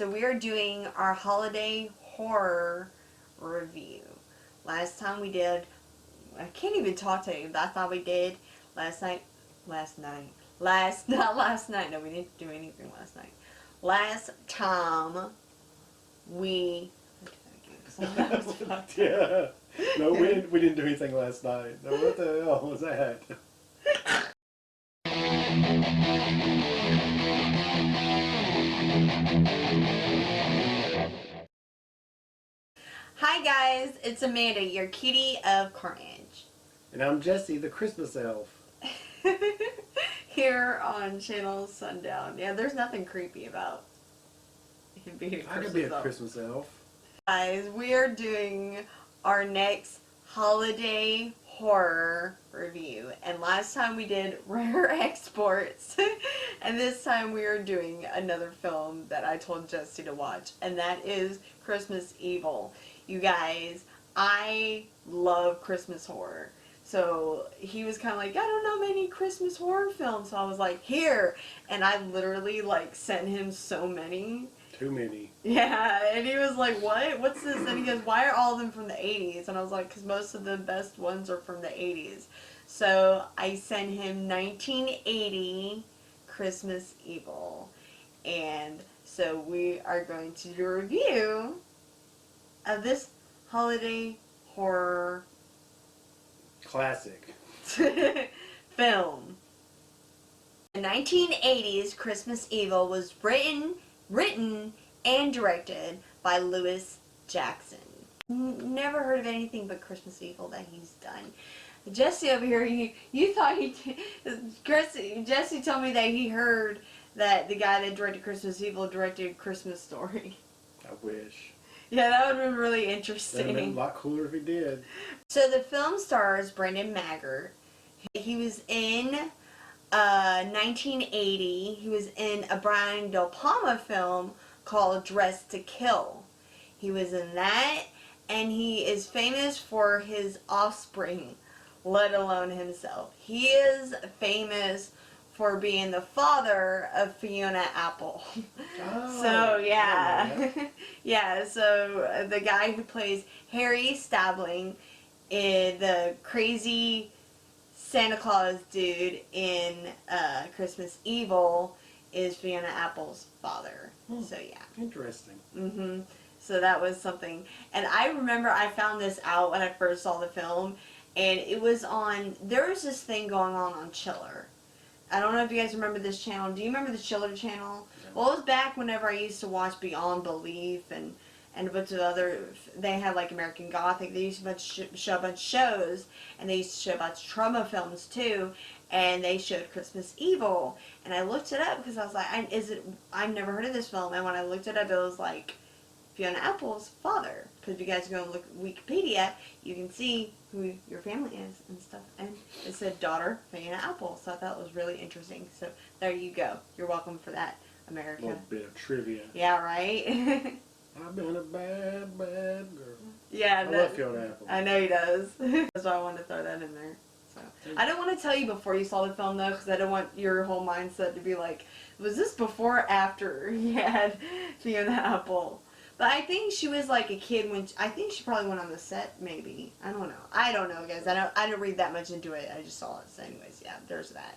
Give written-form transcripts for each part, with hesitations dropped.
So we are doing our holiday horror review. Last time we did, I can't even talk to you. I thought we did not last night. No, we didn't do anything last night. Last time we. Yeah. No, we didn't do anything last night. No, what the hell was that? Hi guys, it's Amanda, your cutie of Carnage. And I'm Jesse, the Christmas elf. Here on ChannelSundown. Yeah, there's nothing creepy about him being a Christmas elf. I could be a Christmas elf. Guys, we are doing our next holiday horror review. And last time we did rare exports. And this time we are doing another film that I told Jesse to watch. And that is Christmas Evil. You guys, I love Christmas horror. So he was kind of like, I don't know many Christmas horror films. So I was like, here. And I literally like sent him so many. Too many. Yeah, and he was like, what? What's this? And he goes, why are all of them from the 80s? And I was like, because most of the best ones are from the 80s. So I sent him 1980 Christmas Evil. And so we are going to do a review of this holiday horror classic film. The 1980s Christmas Evil was written and directed by Lewis Jackson. Never heard of anything but Christmas Evil that he's done. Jesse over here, you thought Jesse told me that he heard that the guy that directed Christmas Evil directed Christmas Story. I wish. Yeah, that would have been really That would interesting. have been a lot cooler if he did. So the film stars Brendan Maggart. He was in 1980, he was in a Brian De Palma film called Dress to Kill. He was in that, and he is famous for his offspring, let alone himself. He is famous for being the father of Fiona Apple. Oh, So, yeah. Yeah, so the guy who plays Harry Stabling is the crazy Santa Claus dude in Christmas Evil is Fiona Apple's father. So yeah. Interesting. So that was something. And I remember I found this out when I first saw the film, and it was on, there was this thing going on Chiller. I don't know if you guys remember this channel. Do you remember the Chiller channel? Well, it was back whenever I used to watch Beyond Belief and a bunch of other, they had like American Gothic, they used to show a bunch of shows, and they used to show a bunch of trauma films too, and they showed Christmas Evil, and I looked it up because I was like, I've never heard of this film, and when I looked it up, it was like Fiona Apple's father, because if you guys go and look at Wikipedia, you can see who your family is and stuff, and it said daughter Fiona Apple, so I thought it was really interesting, so there you go, you're welcome for that, America. A little bit of trivia. Yeah, right? I've been a bad, bad girl. Yeah, I love Fiona Apple. I know he does. That's why I wanted to throw that in there. So I don't want to tell you before you saw the film though, because I don't want your whole mindset to be like, was this before or after he had Fiona Apple? But I think she was like a kid when I think she probably went on the set. Maybe I don't know. I don't know, guys. I didn't read that much into it. I just saw it. So anyways, yeah, there's that.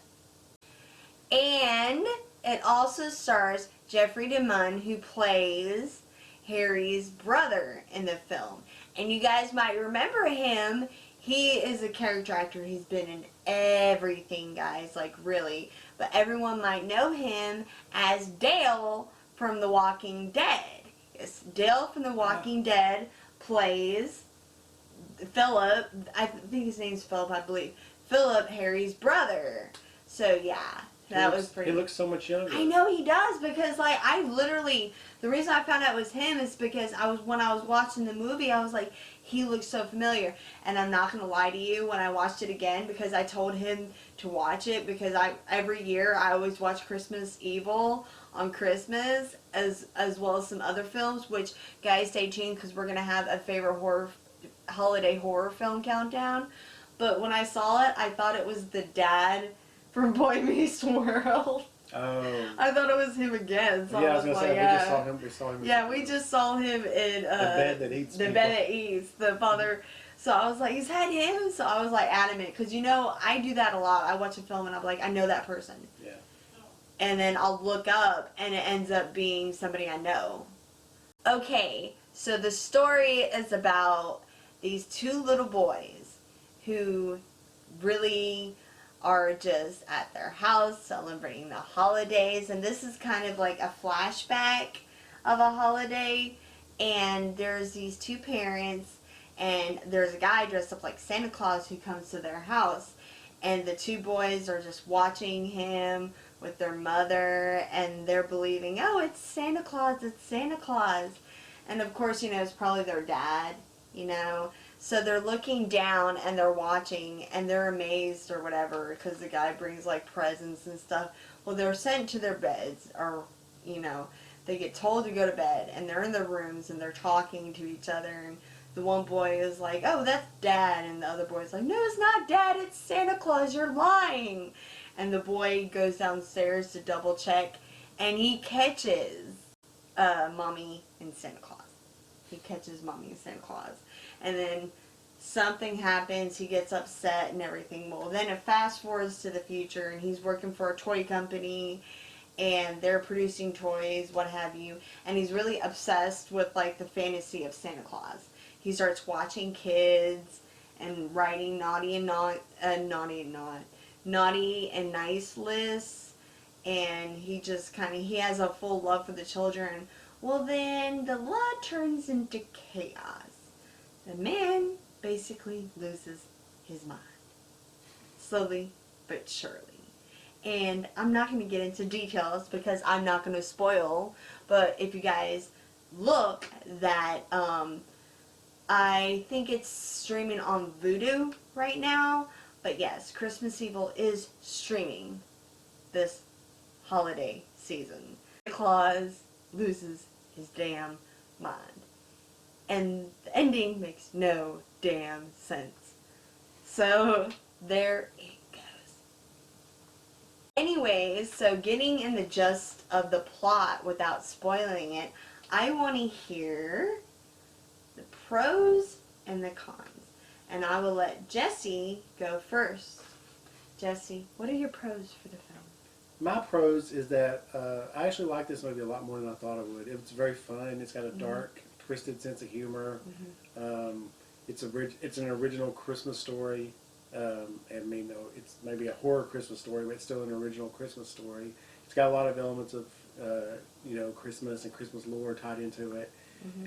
And it also stars Jeffrey DeMunn, who plays Harry's brother in the film. And you guys might remember him. He is a character actor. He's been in everything, guys, like really. But everyone might know him as Dale from The Walking Dead. Yes, Dale from The Walking Dead plays Philip. I think his name's Philip, I believe. Philip, Harry's brother. So yeah. That was pretty. He looks so much younger. I know he does, because like I literally, the reason I found out it was him is because when I was watching the movie, I was like, he looks so familiar. And I'm not gonna lie to you, when I watched it again, because I told him to watch it, because every year I always watch Christmas Evil on Christmas as well as some other films. Which guys, stay tuned, because we're gonna have a favorite holiday horror film countdown. But when I saw it, I thought it was the dad from Boy Meets World. Oh. I thought it was him again. So Yeah, I was gonna say we just saw him. We saw him. Yeah, we just saw him in the bed that eats. The bed that eats. The father. So I was like, is that him? So I was like adamant because I do that a lot. I watch a film and I'm like, I know that person. Yeah. And then I'll look up and it ends up being somebody I know. Okay, so the story is about these two little boys who really are just at their house celebrating the holidays, and this is kind of like a flashback of a holiday, and there's these two parents and there's a guy dressed up like Santa Claus who comes to their house, and the two boys are just watching him with their mother, and they're believing, oh, it's Santa Claus, it's Santa Claus. And of course, it's probably their dad, So they're looking down and they're watching and they're amazed or whatever because the guy brings like presents and stuff. Well, they're sent to their beds or, they get told to go to bed and they're in their rooms and they're talking to each other. And the one boy is like, oh, that's Dad. And the other boy's like, no, it's not Dad, it's Santa Claus, you're lying. And the boy goes downstairs to double check and he catches Mommy and Santa Claus. He catches Mommy and Santa Claus. And then something happens, he gets upset and everything. Well, then it fast forwards to the future and he's working for a toy company and they're producing toys, what have you. And he's really obsessed with like the fantasy of Santa Claus. He starts watching kids and writing naughty and nice lists. And he just he has a full love for the children. Well, then the love turns into chaos. The man basically loses his mind. Slowly but surely. And I'm not going to get into details because I'm not going to spoil. But if you guys look, that I think it's streaming on Vudu right now. But yes, Christmas Evil is streaming this holiday season. Claus loses his damn mind. And the ending makes no damn sense. So, there it goes. Anyways, so getting in the gist of the plot without spoiling it, I want to hear the pros and the cons. And I will let Jesse go first. Jesse, what are your pros for the film? My pros is that I actually like this movie a lot more than I thought I would. It's very fun. It's got a dark, twisted sense of humor. It's an original Christmas story. It's maybe a horror Christmas story, but it's still an original Christmas story. It's got a lot of elements of Christmas and Christmas lore tied into it.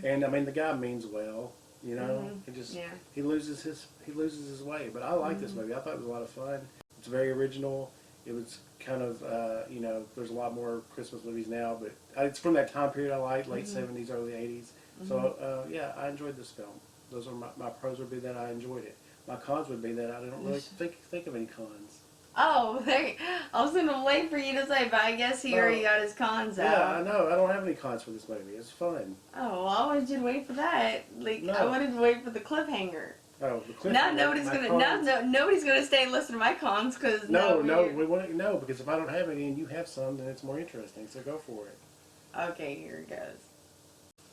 And the guy means well. He loses his way. But I like this movie. I thought it was a lot of fun. It's very original. It was kind of, there's a lot more Christmas movies now, but it's from that time period I like, late 70s, early 80s. So, yeah, I enjoyed this film. Those are my pros would be that I enjoyed it. My cons would be that I don't really think of any cons. Oh, I was going to wait for you to say, but I guess he already got his cons out. Yeah, I know. I don't have any cons for this movie. It's fun. Oh, well, I wanted you to wait for that. I wanted to wait for the cliffhanger. Oh, the cliffhanger. Now nobody's gonna stay and listen to my cons because we want to know because if I don't have any and you have some, then it's more interesting. So go for it. Okay, here it goes.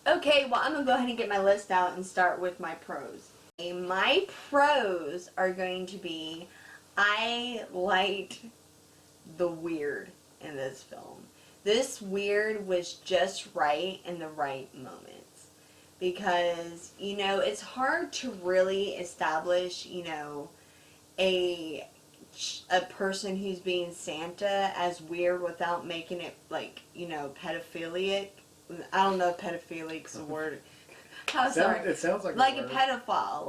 Okay, well, I'm gonna go ahead and get my list out and start with my pros. My pros are going to be, I liked the weird in this film. This weird was just right in the right moments. Because, it's hard to really establish, a person who's being Santa as weird without making it, pedophilic. I don't know if pedophilic's a word. It sounds like a pedophile.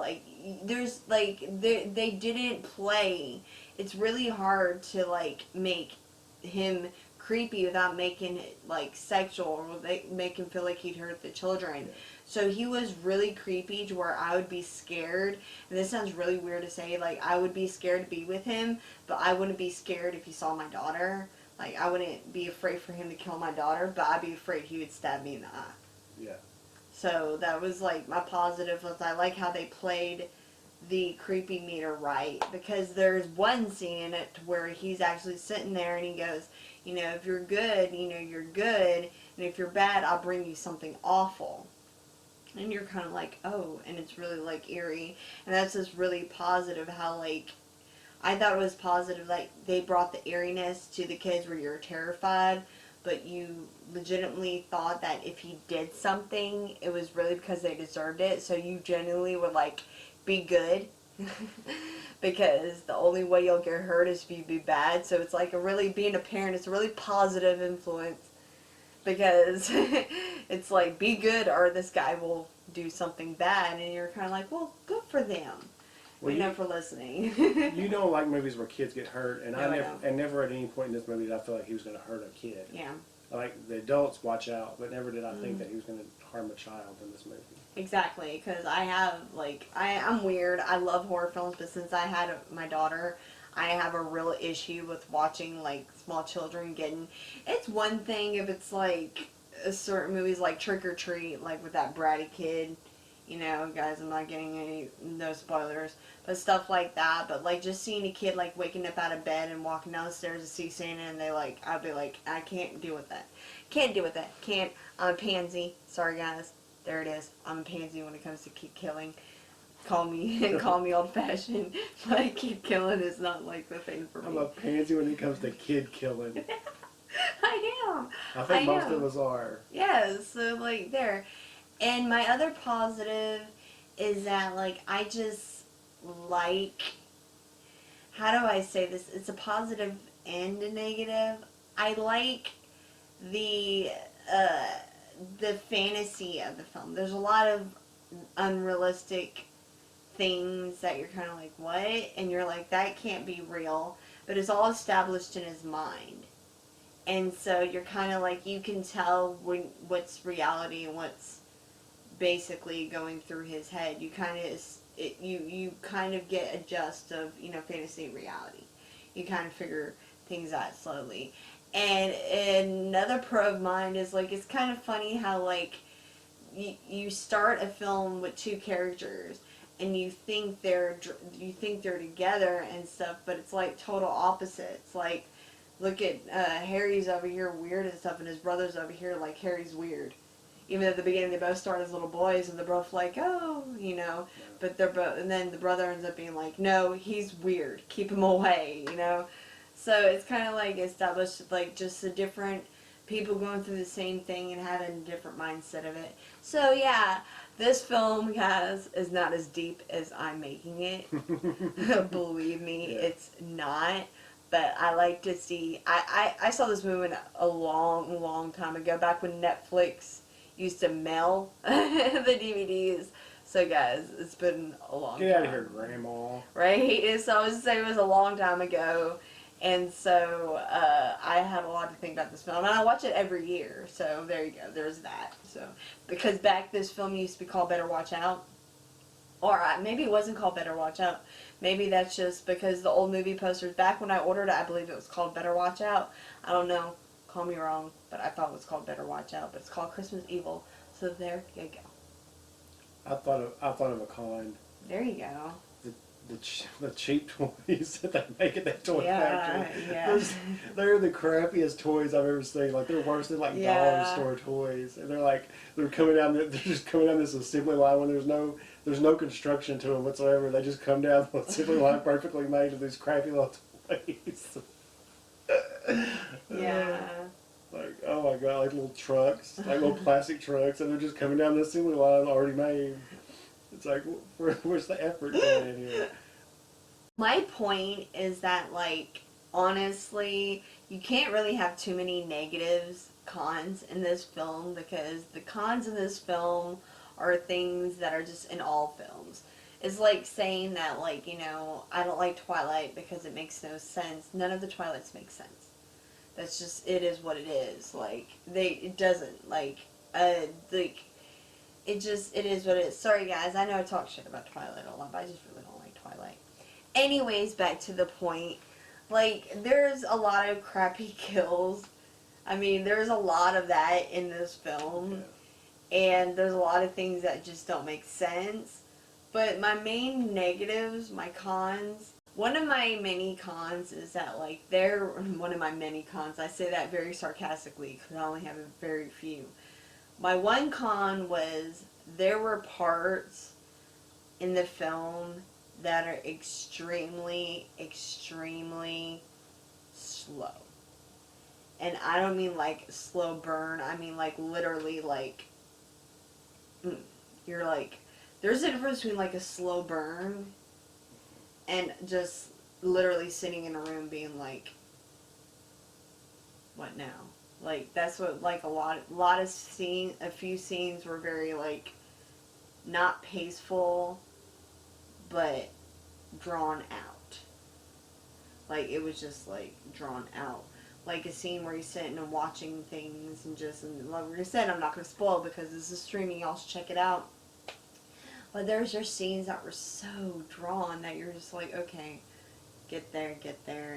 They didn't play. It's really hard to, make him creepy without making it, sexual or make him feel like he'd hurt the children. Yeah. So he was really creepy to where I would be scared, and this sounds really weird to say, I would be scared to be with him, but I wouldn't be scared if he saw my daughter. I wouldn't be afraid for him to kill my daughter, but I'd be afraid he would stab me in the eye. Yeah. So that was, my positive was I like how they played the creepy meter right, because there's one scene in it where he's actually sitting there and he goes, you know, if you're good, you know, you're good, and if you're bad, I'll bring you something awful. And you're kind of like, oh, and it's really like eerie, and that's just really positive how like, I thought it was positive, like they brought the eeriness to the kids where you're terrified, but you legitimately thought that if he did something, it was really because they deserved it, so you genuinely would like, be good. Because the only way you'll get hurt is if you be bad, so it's like a really, being a parent, it's a really positive influence, because it's like, be good or this guy will do something bad, and you're kind of like, well, good for them. Well, I know for listening. you don't like movies where kids get hurt, and No, never at any point in this movie did I feel like he was going to hurt a kid. Yeah. Like the adults watch out, but never did I think that he was going to harm a child in this movie. Exactly, because I have, like, I'm weird. I love horror films, but since I had my daughter, I have a real issue with watching, like, small children getting... It's one thing if it's, like, certain movies like Trick or Treat, like with that bratty kid. You know, guys, I'm not getting any, no spoilers, but stuff like that. But, like, just seeing a kid, like, waking up out of bed and walking down the stairs to see Santa, and they, like, I'd be like, I can't deal with that. Can't deal with that. Can't. I'm a pansy. Sorry, guys. There it is. I'm a pansy when it comes to kid killing. Call me old-fashioned, but kid killing is not, like, the thing for me. I'm a pansy when it comes to kid killing. I am. I think most of us are. Yes, so, like, there. And my other positive is that, like, I just like, how do I say this? It's a positive and a negative. I like the fantasy of the film. There's a lot of unrealistic things that you're kind of like, what? And you're like, that can't be real. But it's all established in his mind. And so you're kind of like, you can tell what's reality and what's basically going through his head. You kind of you kind of get a gist of, you know, fantasy and reality. You kind of figure things out slowly. And another pro of mine is, like, it's kind of funny how, like, you start a film with two characters and you think they're together and stuff, but it's like total opposites. Like, look at Harry's over here weird and stuff, and his brother's over here like, Harry's weird. Even at the beginning, they both start as little boys, and they're both like, oh, you know. But they're both, and then the brother ends up being like, no, he's weird. Keep him away, you know. So it's kind of like established, like, just the different people going through the same thing and having a different mindset of it. So yeah, this film, guys, is not as deep as I'm making it. Believe me, it's not. But I like to see. I saw this movie a long, long time ago, back when Netflix used to mail the DVDs. So guys, it's been a long time. Get out of here, Grandma. Right? So I was saying it was a long time ago. And so I had a lot to think about this film. And I watch it every year. So there you go. There's that. So because back this film used to be called Better Watch Out. Or maybe it wasn't called Better Watch Out. Maybe that's just because the old movie posters, back when I ordered it, I believe it was called Better Watch Out. I don't know. Call me wrong. But I thought it was called Better Watch Out. But it's called Christmas Evil. So there you go. I thought of a con. There you go. The cheap toys that they make at that toy factory. Yeah. They're the crappiest toys I've ever seen. Like, they're worse than, like, dollar store toys. And they're coming down. They're just coming down this assembly line when there's no construction to them whatsoever. They just come down the assembly line perfectly made with these crappy little toys. Yeah. Like, oh my god, like little trucks, like little plastic trucks, and they're just coming down the assembly line already made. It's like, where's the effort going in here? My point is that, like, honestly, you can't really have too many cons in this film, because the cons in this film are things that are just in all films. It's like saying that, like, you know, I don't like Twilight because it makes no sense. None of the Twilights make sense. That's just, it is what it is. Like, it doesn't, like, it is what it is. Sorry, guys, I know I talk shit about Twilight a lot, but I just really don't like Twilight. Anyways, back to the point. Like, there's a lot of crappy kills. I mean, there's a lot of that in this film. Yeah. And there's a lot of things that just don't make sense. But my main negatives, my cons, one of my many cons is that, like, one of my many cons, I say that very sarcastically because I only have very few. My one con was there were parts in the film that are extremely, extremely slow. And I don't mean like slow burn, I mean like literally like, you're like, there's a difference between like a slow burn and just literally sitting in a room being like, what now? Like, that's what, like, a few scenes were very, like, not paceful, but drawn out. Like, it was just, like, drawn out. Like a scene where he's sitting and watching things and just, and like we said, I'm not going to spoil because this is streaming, y'all should check it out. But there's just scenes that were so drawn that you're just like, okay, get there,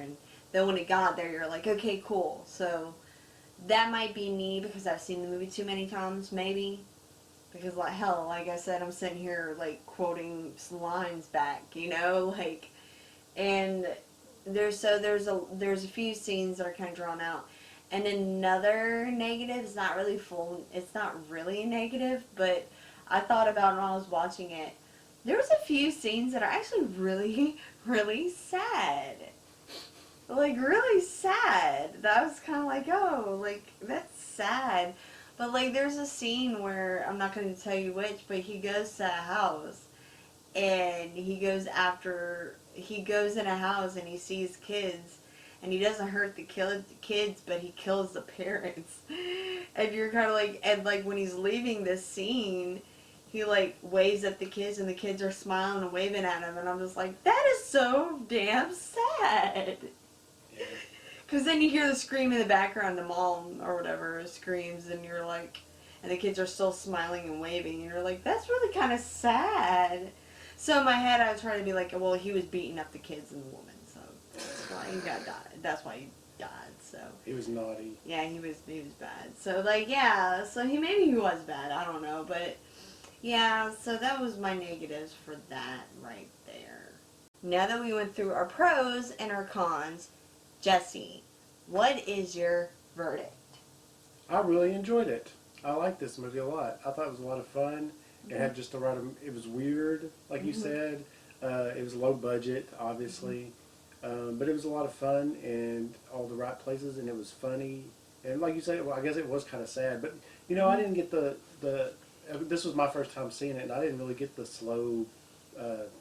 and then when it got there, you're like, okay, cool. So that might be me because I've seen the movie too many times, maybe. Because, like, hell, like I said, I'm sitting here, like, quoting lines back, you know, like, and there's a few scenes that are kind of drawn out. And another negative is not really it's not really a negative, but I thought about it when I was watching it. There was a few scenes that are actually really, really sad. Like, really sad. That was kind of like, oh, like, that's sad. But, like, there's a scene where, I'm not going to tell you which, but he goes to a house, and he goes in a house and he sees kids, and he doesn't hurt the kids, but he kills the parents. And you're kind of like, and, like, when he's leaving this scene, he, like, waves at the kids, and the kids are smiling and waving at him, and I'm just like, that is so damn sad. Because then you hear the scream in the background, the mom or whatever screams, and you're like, and the kids are still smiling and waving, and you're like, that's really kind of sad. So in my head, I was trying to be like, well, he was beating up the kids and the woman, so that's why he died. That's why he died. So he was naughty. Yeah, he was bad. So, like, yeah, so maybe he was bad. I don't know, but yeah. So that was my negatives for that right there. Now that we went through our pros and our cons, Jesse, what is your verdict? I really enjoyed it. I liked this movie a lot. I thought it was a lot of fun. It had just the right. It was weird, like you said. It was low budget, obviously, but it was a lot of fun and all the right places, and it was funny. And like you said, well, I guess it was kind of sad, but you know, I didn't get the. This was my first time seeing it, and I didn't really get the slow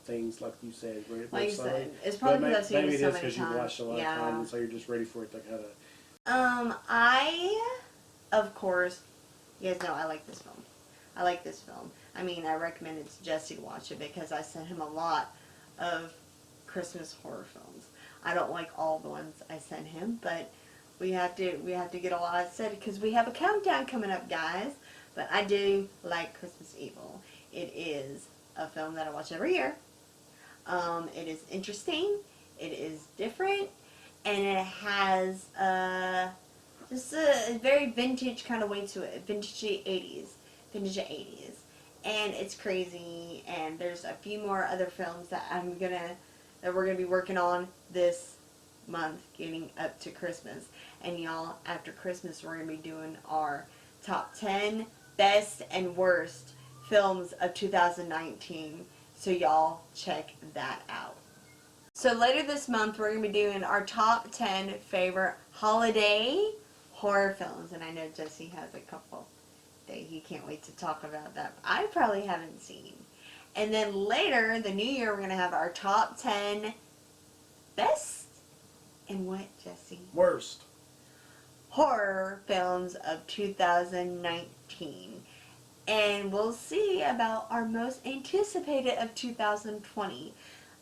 things like you said. Where it Like you slowly. said, it's probably because I've seen it so many times. Maybe it is because you watched a lot of times, and so you're just ready for it to kind of. Of course, you guys know I like this film. I like this film. I mean, I recommend it to Jesse to watch it because I sent him a lot of Christmas horror films. I don't like all the ones I sent him, but we have to get a lot said because we have a countdown coming up, guys. But I do like Christmas Evil. It is a film that I watch every year. It is interesting. It is different, and it has just a very vintage kind of way to it. Vintage 80s. And it's crazy, and there's a few more other films that we're gonna be working on this month getting up to Christmas. And y'all, after Christmas we're gonna be doing our top 10 best and worst films of 2019. So y'all check that out. So later this month we're gonna be doing our top 10 favorite holiday horror films, and I know Jesse has a couple that he can't wait to talk about that I probably haven't seen. And then later, the new year, we're going to have our top 10 best and what, Jesse? Worst Horror films of 2019. And we'll see about our most anticipated of 2020.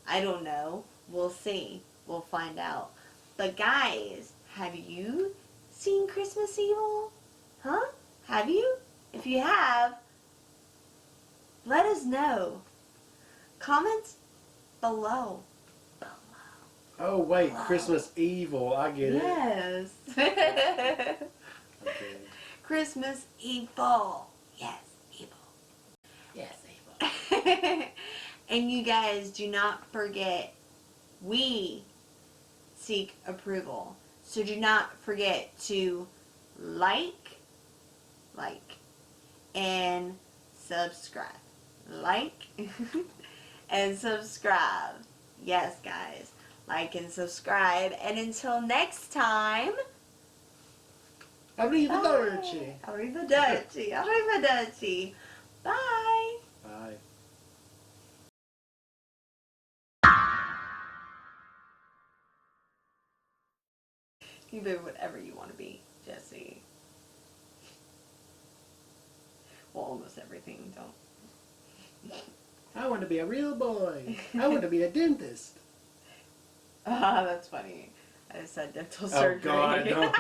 I don't know. We'll see. We'll find out. But guys, have you seen Christmas Evil? Huh? Have you? If you have, let us know. Comments below. Oh wait, Christmas Evil. I get Yes. it. Okay. Christmas Evil. Yes, evil. Yes, Evil. And you guys do not forget, we seek approval. So do not forget to like, and subscribe. Like and subscribe. Yes, guys. Like and subscribe. And until next time. Arrivederci. Arrivederci. Arrivederci. Bye. Bye. You be whatever you want to be, Jesse. Well, almost everything. Don't. I want to be a real boy. I want to be a dentist. Ah, that's funny. I just said dental surgery. Oh God, no.